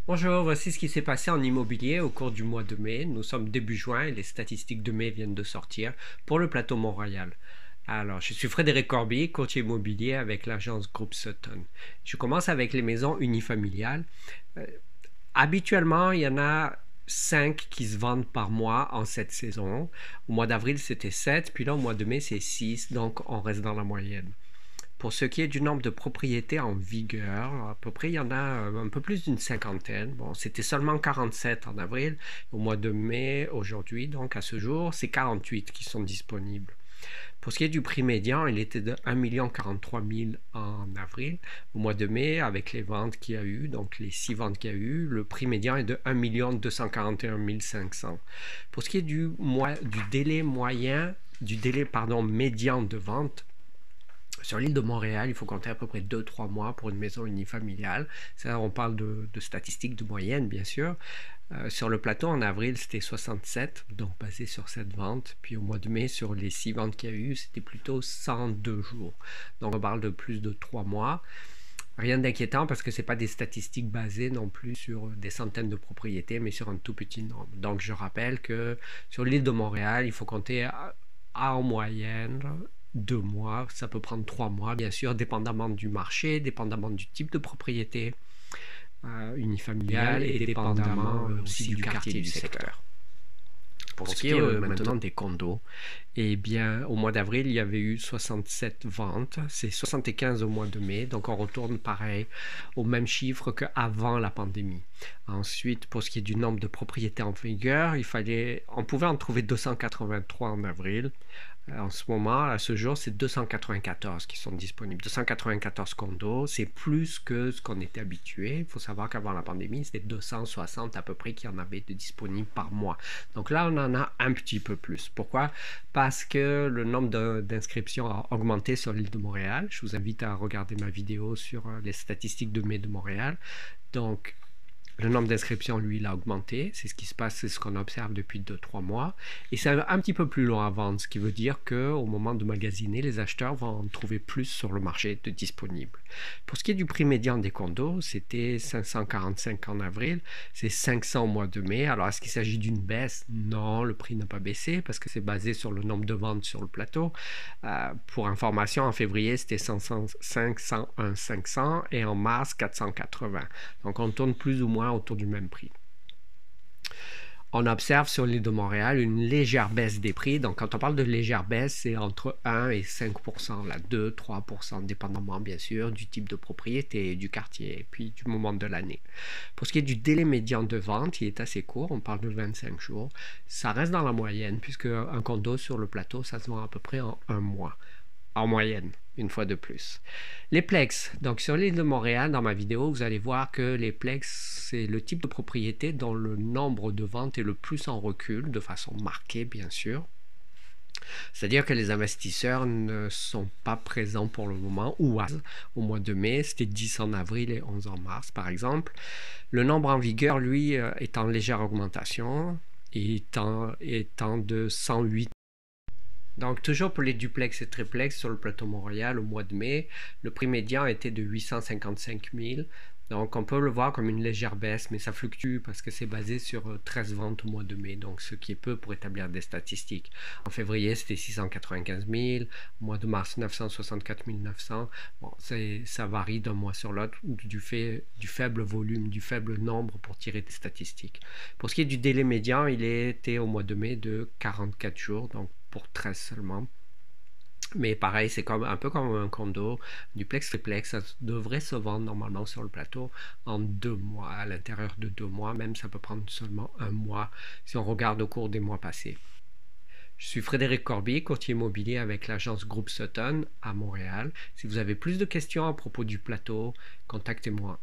Bonjour, voici ce qui s'est passé en immobilier au cours du mois de mai. Nous sommes début juin et les statistiques de mai viennent de sortir pour le plateau Mont-Royal. Alors, je suis Frédéric Corbier, courtier immobilier avec l'agence Groupe Sutton. Je commence avec les maisons unifamiliales. Habituellement, il y en a 5 qui se vendent par mois en cette saison. Au mois d'avril, c'était 7, puis là, au mois de mai, c'est 6, donc on reste dans la moyenne. Pour ce qui est du nombre de propriétés en vigueur, à peu près, il y en a un peu plus d'une cinquantaine. Bon, c'était seulement 47 en avril. Au mois de mai, aujourd'hui, donc à ce jour, c'est 48 qui sont disponibles. Pour ce qui est du prix médian, il était de 1 43 000 en avril. Au mois de mai, avec les ventes qu'il y a eu, donc les 6 ventes qu'il y a eu, le prix médian est de 1 241 500. Pour ce qui est du délai médian de vente, sur l'île de Montréal, il faut compter à peu près 2-3 mois pour une maison unifamiliale. Ça, on parle de statistiques de moyenne, bien sûr. Sur le plateau, en avril, c'était 67, donc basé sur cette vente. Puis au mois de mai, sur les 6 ventes qu'il y a eu, c'était plutôt 102 jours. Donc on parle de plus de 3 mois. Rien d'inquiétant parce que ce n'est pas des statistiques basées non plus sur des centaines de propriétés, mais sur un tout petit nombre. Donc je rappelle que sur l'île de Montréal, il faut compter en moyenne 2 mois, ça peut prendre 3 mois, bien sûr, dépendamment du marché, dépendamment du type de propriété unifamiliale et dépendamment aussi du quartier et du secteur. Pour ce qui est maintenant des condos, eh bien, au mois d'avril, il y avait eu 67 ventes, c'est 75 au mois de mai, donc on retourne pareil au même chiffre qu'avant la pandémie. Ensuite, pour ce qui est du nombre de propriétés en vigueur, on pouvait en trouver 283 en avril. En ce moment, à ce jour, c'est 294 qui sont disponibles. 294 condos, c'est plus que ce qu'on était habitué. Il faut savoir qu'avant la pandémie, c'était 260 à peu près qui en avaient de disponibles par mois. Donc là, on en a un petit peu plus. Pourquoi? Parce que le nombre d'inscriptions a augmenté sur l'île de Montréal. Je vous invite à regarder ma vidéo sur les statistiques de mai de Montréal. Donc, le nombre d'inscriptions, lui, il a augmenté. C'est ce qui se passe, c'est ce qu'on observe depuis 2-3 mois. Et c'est un petit peu plus long à vendre, ce qui veut dire qu'au moment de magasiner, les acheteurs vont en trouver plus sur le marché de disponibles. Pour ce qui est du prix médian des condos, c'était 545 en avril, c'est 500 au mois de mai. Alors, est-ce qu'il s'agit d'une baisse? Non, le prix n'a pas baissé parce que c'est basé sur le nombre de ventes sur le plateau. Pour information, en février, c'était 501 500 et en mars, 480. Donc, on tourne plus ou moins autour du même prix. On observe sur l'île de Montréal une légère baisse des prix. Donc, quand on parle de légère baisse, c'est entre 1 et 5%, là, 2-3%, dépendamment, bien sûr, du type de propriété, du quartier, et puis du moment de l'année. Pour ce qui est du délai médian de vente, il est assez court, on parle de 25 jours. Ça reste dans la moyenne, puisque un condo sur le plateau, ça se vend à peu près en 1 mois, en moyenne, une fois de plus. Les plex, donc sur l'île de Montréal, dans ma vidéo, vous allez voir que les plex, c'est le type de propriété dont le nombre de ventes est le plus en recul, de façon marquée bien sûr. C'est-à-dire que les investisseurs ne sont pas présents pour le moment, ou au mois de mai, c'était 10 en avril et 11 en mars par exemple. Le nombre en vigueur, lui, est en légère augmentation, étant de 108. Donc, toujours pour les duplex et triplex sur le plateau Mont-Royal au mois de mai, le prix médian était de 855 000. Donc, on peut le voir comme une légère baisse, mais ça fluctue parce que c'est basé sur 13 ventes au mois de mai, donc ce qui est peu pour établir des statistiques. En février, c'était 695 000, au mois de mars, 964 900. Bon, ça varie d'un mois sur l'autre du fait du faible volume, du faible nombre pour tirer des statistiques. Pour ce qui est du délai médian, il était au mois de mai de 44 jours, donc pour 13 seulement. Mais pareil, c'est un peu comme un condo, duplex, triplex, ça devrait se vendre normalement sur le plateau en 2 mois, à l'intérieur de 2 mois, même ça peut prendre seulement 1 mois si on regarde au cours des mois passés. Je suis Frédéric Corbier, courtier immobilier avec l'agence Groupe Sutton à Montréal. Si vous avez plus de questions à propos du plateau, contactez-moi.